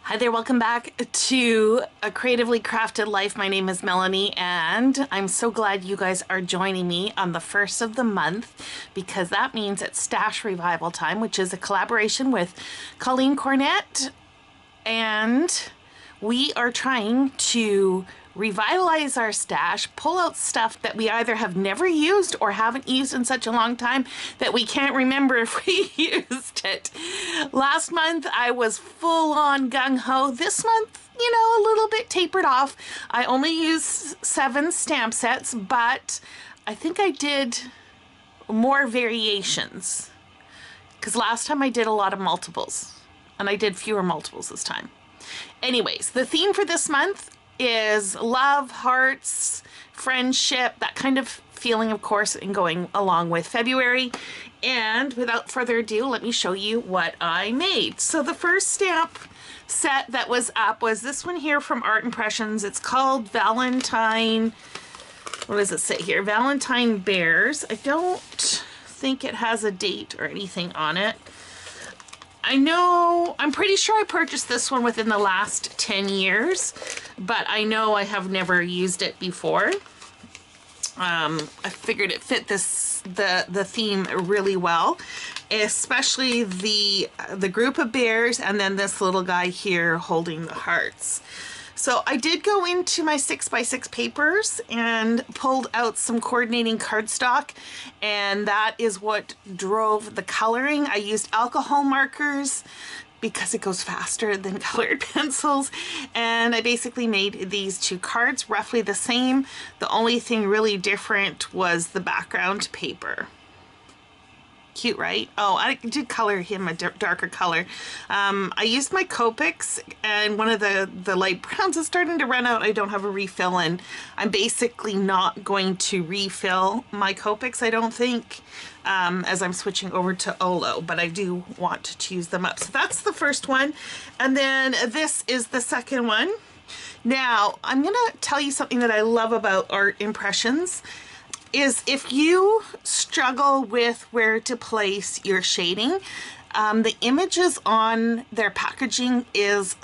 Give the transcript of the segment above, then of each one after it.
Hi there, welcome back to A Creatively Crafted Life. My name is Melanie, and I'm so glad you guys are joining me on the first of the month because that means it's Stash Revival time, which is a collaboration with Colleen Cornett, and we are trying to revitalize our stash, pull out stuff that we either have never used or haven't used in such a long time that we can't remember if we used it. Last month I was full on gung-ho. This month, you know, a little bit tapered off. I only used 7 stamp sets, but I think I did more variations because last time I did a lot of multiples and I did fewer multiples this time. Anyways, the theme for this month is love, hearts, friendship, that kind of feeling, of course, and going along with February. And without further ado, let me show you what I made. So the first stamp set that was up was this one here from Art Impressions. It's called Valentine, what does it say here? Valentine Bears. I don't think it has a date or anything on it. I'm pretty sure I purchased this one within the last 10 years, but I know I have never used it before. I figured it fit the theme really well, especially the group of bears and then this little guy here holding the hearts. So I did go into my 6x6 papers and pulled out some coordinating cardstock, and that is what drove the coloring. I used alcohol markers because it goes faster than colored pencils, and I basically made these 2 cards roughly the same. The only thing really different was the background paper. Cute, right? Oh, I did color him a darker color. I used my Copics, and one of the light browns is starting to run out. I don't have a refill, and I'm basically not going to refill my Copics, I don't think, as I'm switching over to Olo, but I do want to use them up. So that's the first one, and then this is the second one. Now, I'm gonna tell you something that I love about Art Impressions is if you struggle with where to place your shading, the images on their packaging is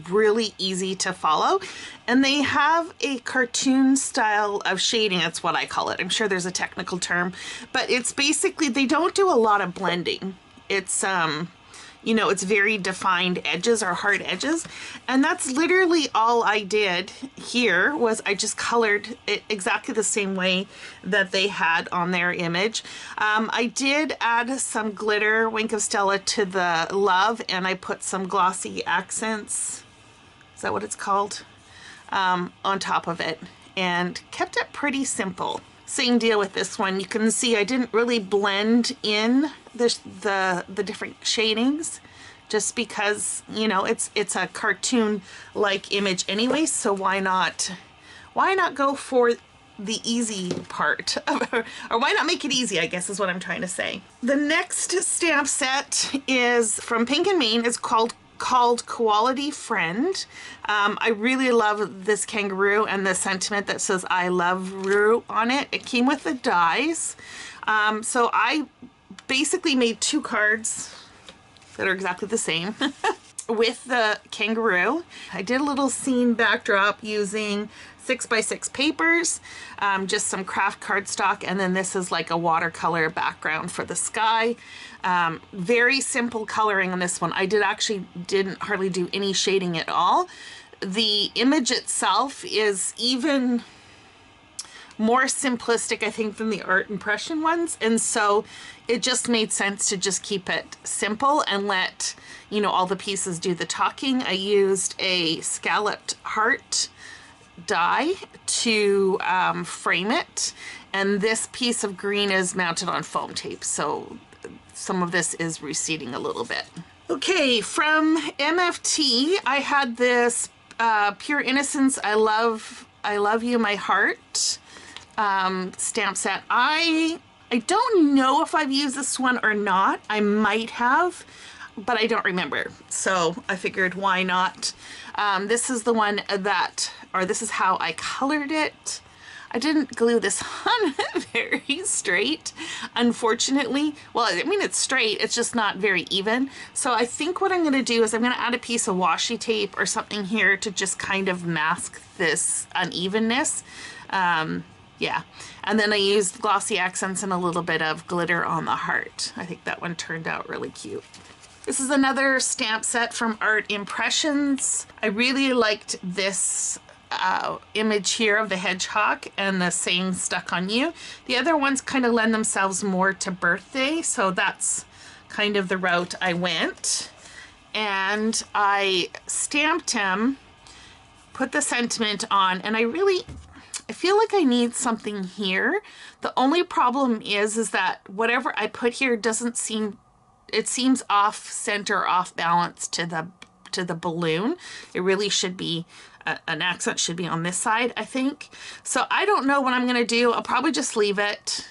really easy to follow, and they have a cartoon style of shading. That's what I call it. I'm sure there's a technical term, but it's basically, they don't do a lot of blending. It's you know, it's very defined edges or hard edges, and that's literally all I did here. Was I just colored it exactly the same way that they had on their image. I did add some glitter, Wink of Stella, to the love, and I put some glossy accents, is that what it's called, on top of it, and kept it pretty simple. Same deal with this one. You can see I didn't really blend in the different shadings, just because, you know, it's a cartoon-like image anyway, so why not go for the easy part, or why not make it easy, I guess is what I'm trying to say. The next stamp set is from Pink and Main. It's called Quality Friend. I really love this kangaroo and the sentiment that says I love Roo on it. It came with the dies. So I basically made 2 cards that are exactly the same with the kangaroo. I did a little scene backdrop using 6x6 papers, just some craft cardstock, and then this is like a watercolor background for the sky. Very simple coloring on this one. I didn't hardly do any shading at all. The image itself is even more simplistic, I think, than the Art Impression ones, and so it just made sense to just keep it simple and let, you know, all the pieces do the talking. I used a scalloped heart die to frame it, and this piece of green is mounted on foam tape, so some of this is receding a little bit. Okay, from MFT, I had this Pure Innocence, I love you, my heart stamp set. I don't know if I've used this one or not. I might have, but I don't remember, so I figured why not. This is the one that, or this is how I colored it. I didn't glue this on very straight, unfortunately. Well, I mean, it's straight, it's just not very even. So I think what I'm gonna do is I'm gonna add a piece of washi tape or something here to just kind of mask this unevenness. Yeah, and then I used glossy accents and a little bit of glitter on the heart. I think that one turned out really cute. This is another stamp set from Art Impressions. I really liked this image here of the hedgehog and the saying stuck on you. The other ones kind of lend themselves more to birthday, so that's kind of the route I went. And I stamped him, put the sentiment on, and I feel like I need something here. The only problem is that whatever I put here doesn't seem, it seems off center, off balance to the balloon. It really should be, an accent should be on this side, I think. So I don't know what I'm gonna do. I'll probably just leave it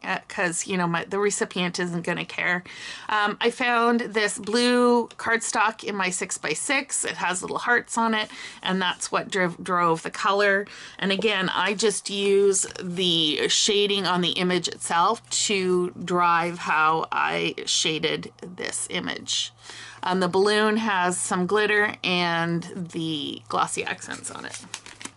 because, you know, the recipient isn't gonna care. I found this blue cardstock in my 6x6. It has little hearts on it, and that's what drove the color. And again, I just use the shading on the image itself to drive how I shaded this image. The balloon has some glitter and the glossy accents on it.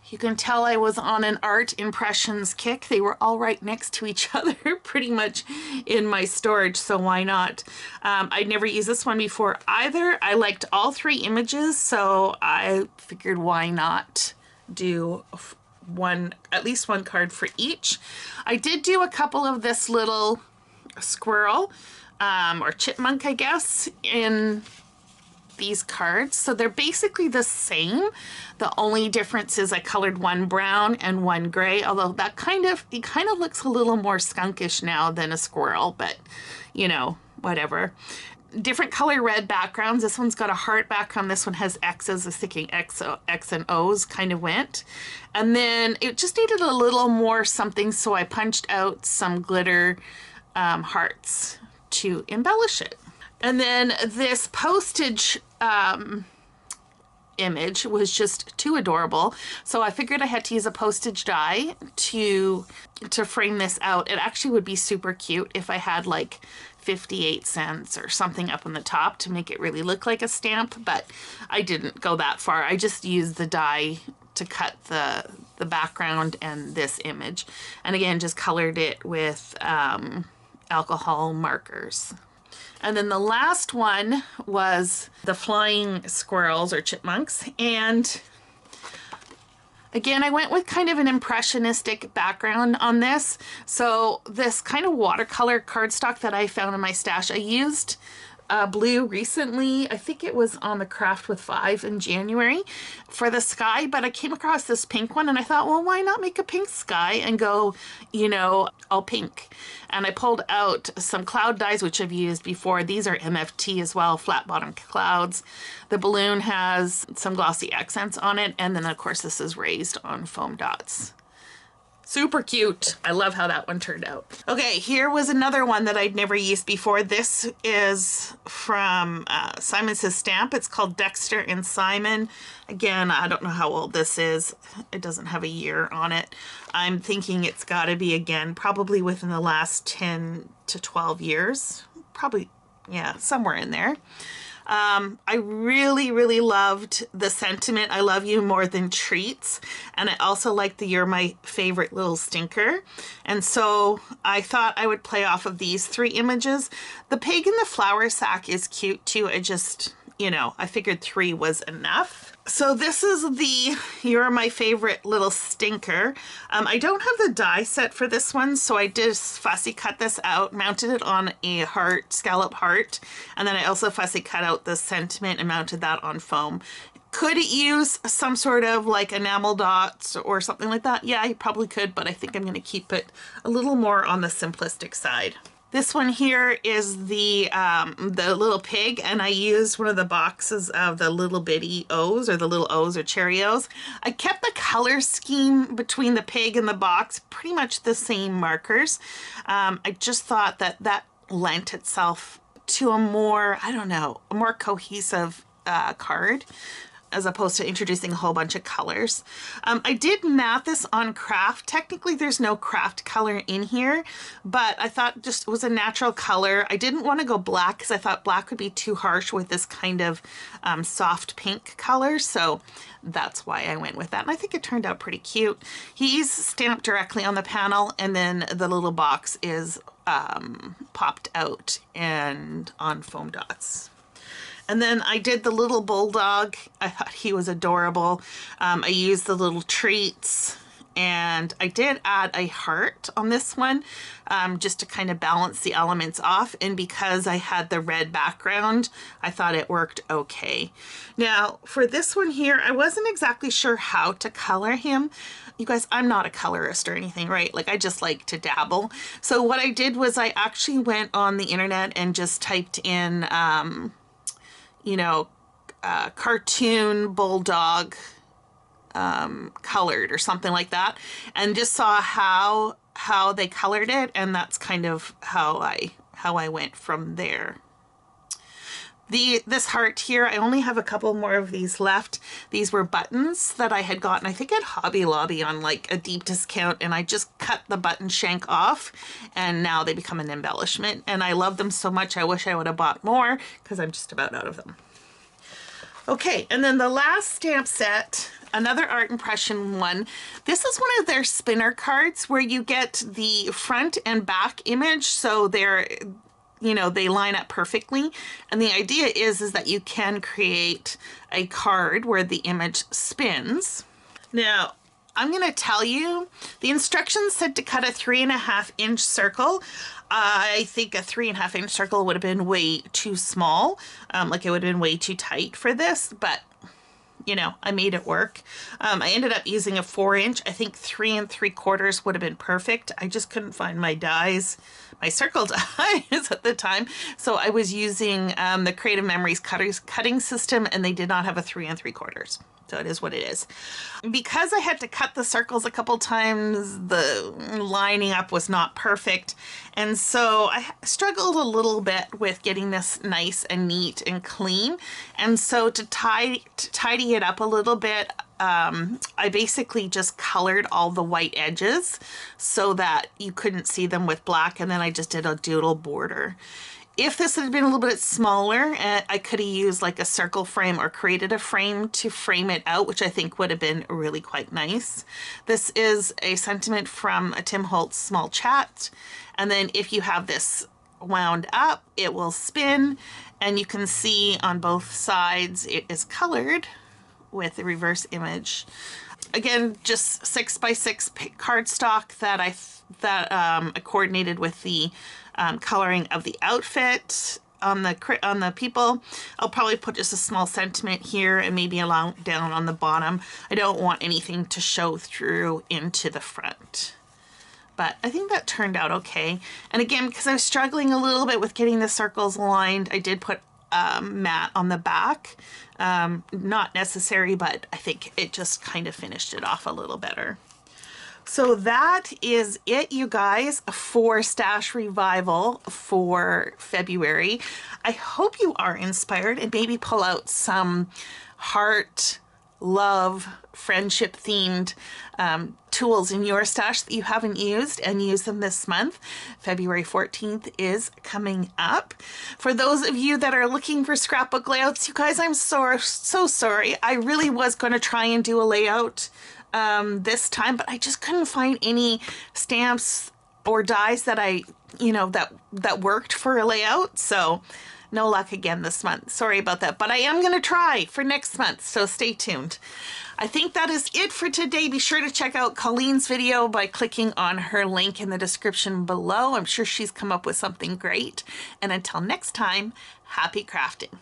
You can tell I was on an Art Impressions kick. They were all right next to each other pretty much in my storage, so why not? I'd never used this one before either. I liked all three images, so I figured why not do at least one card for each. I did do a couple of this little squirrel or chipmunk, I guess, in these cards. So they're basically the same. The only difference is I colored one brown and one gray, although that he kind of looks a little more skunkish now than a squirrel, but you know, whatever. Different color red backgrounds. This one's got a heart background. This one has X's. I was thinking X and O's kind of went. And then it just needed a little more something, so I punched out some glitter hearts to embellish it. And then this postage image was just too adorable, so I figured I had to use a postage die to frame this out. It actually would be super cute if I had like 58 cents or something up on the top to make it really look like a stamp, but I didn't go that far. I just used the die to cut the background and this image, and again just colored it with alcohol markers. And then the last one was the flying squirrels or chipmunks. And again, I went with kind of an impressionistic background on this. So this kind of watercolor cardstock that I found in my stash, I used blue recently. I think it was on the Craft with 5 in January for the sky, but I came across this pink one and I thought, well, why not make a pink sky and go, you know, all pink. And I pulled out some cloud dies, which I've used before. These are MFT as well, flat bottom clouds. The balloon has some glossy accents on it. And then of course this is raised on foam dots. Super cute. I love how that one turned out. Okay, here was another one that I'd never used before. This is from Simon Says Stamp. It's called Dexter and Simon. Again, I don't know how old this is. It doesn't have a year on it. I'm thinking it's got to be, again, probably within the last 10 to 12 years. Probably, yeah, somewhere in there. I really, really loved the sentiment, I love you more than treats. And I also like the you're my favorite little stinker. And so I thought I would play off of these three images. The pig in the flour sack is cute too. I just, you know, I figured 3 was enough. So this is the you're my favorite little stinker. I don't have the die set for this one, so I just fussy cut this out, mounted it on a heart, scallop heart, and then I also fussy cut out the sentiment and mounted that on foam. Could it use some sort of like enamel dots or something like that? Yeah, you probably could, but I think I'm going to keep it a little more on the simplistic side. This one here is the little pig, and I used one of the boxes of the little bitty O's, or the little O's or cherry O's. I kept the color scheme between the pig and the box pretty much the same markers. I just thought that that lent itself to a more, I don't know, a more cohesive card. as opposed to introducing a whole bunch of colors. I did mat this on craft. Technically there's no craft color in here, but I thought just it was a natural color. I didn't want to go black because I thought black would be too harsh with this kind of soft pink color, so that's why I went with that, and I think it turned out pretty cute. He's stamped directly on the panel, and then the little box is popped out and on foam dots. And then I did the little bulldog. I thought he was adorable. I used the little treats, and I did add a heart on this one just to kind of balance the elements off, and because I had the red background, I thought it worked okay. Now for this one here, I wasn't exactly sure how to color him. You guys, I'm not a colorist or anything, right? Like, I just like to dabble. So what I did was I actually went on the internet and just typed in, you know, cartoon bulldog colored or something like that, and just saw how they colored it, and that's kind of how I went from there. This heart here, I only have a couple more of these left. These were buttons that I had gotten, I think at Hobby Lobby on like a deep discount, and I just cut the button shank off, and now they become an embellishment, and I love them so much I wish I would have bought more because I'm just about out of them. Okay, and then the last stamp set, another art impression one. This is one of their spinner cards where you get the front and back image, so they're, you know, they line up perfectly. And the idea is that you can create a card where the image spins. Now, I'm going to tell you, the instructions said to cut a 3.5 inch circle. I think a 3.5 inch circle would have been way too small. Like it would have been way too tight for this, but you know, I made it work. I ended up using a 4 inch. I think 3 3/4 would have been perfect. I just couldn't find my dies, my circle dies at the time. So I was using the Creative Memories cutting system, and they did not have a 3 3/4. So it is what it is. Because I had to cut the circles a couple times, the lining up was not perfect. And so I struggled a little bit with getting this nice and neat and clean. And so to tidy it up a little bit, I basically just colored all the white edges so that you couldn't see them with black. And then I just did a doodle border. If this had been a little bit smaller, I could have used like a circle frame or created a frame to frame it out, which I think would have been really quite nice. This is a sentiment from a Tim Holtz small chat. And then if you have this wound up, it will spin, and you can see on both sides it is colored with the reverse image. Again, just 6x6 cardstock that I coordinated with the coloring of the outfit on the people. I'll probably put just a small sentiment here and maybe down on the bottom. I don't want anything to show through into the front. But I think that turned out okay. And again, because I was struggling a little bit with getting the circles aligned, I did put matte on the back. Not necessary, but I think it just kind of finished it off a little better. So that is it, you guys, for Stash Revival for February. I hope you are inspired and maybe pull out some heart, love, friendship themed tools in your stash that you haven't used and use them this month. February 14th is coming up. For those of you that are looking for scrapbook layouts, you guys, I'm so sorry. I really was going to try and do a layout this time, but I just couldn't find any stamps or dies that that worked for a layout. So no luck again this month. Sorry about that, but I am going to try for next month, so stay tuned. I think that is it for today. Be sure to check out Colleen's video by clicking on her link in the description below. I'm sure she's come up with something great. And until next time, happy crafting.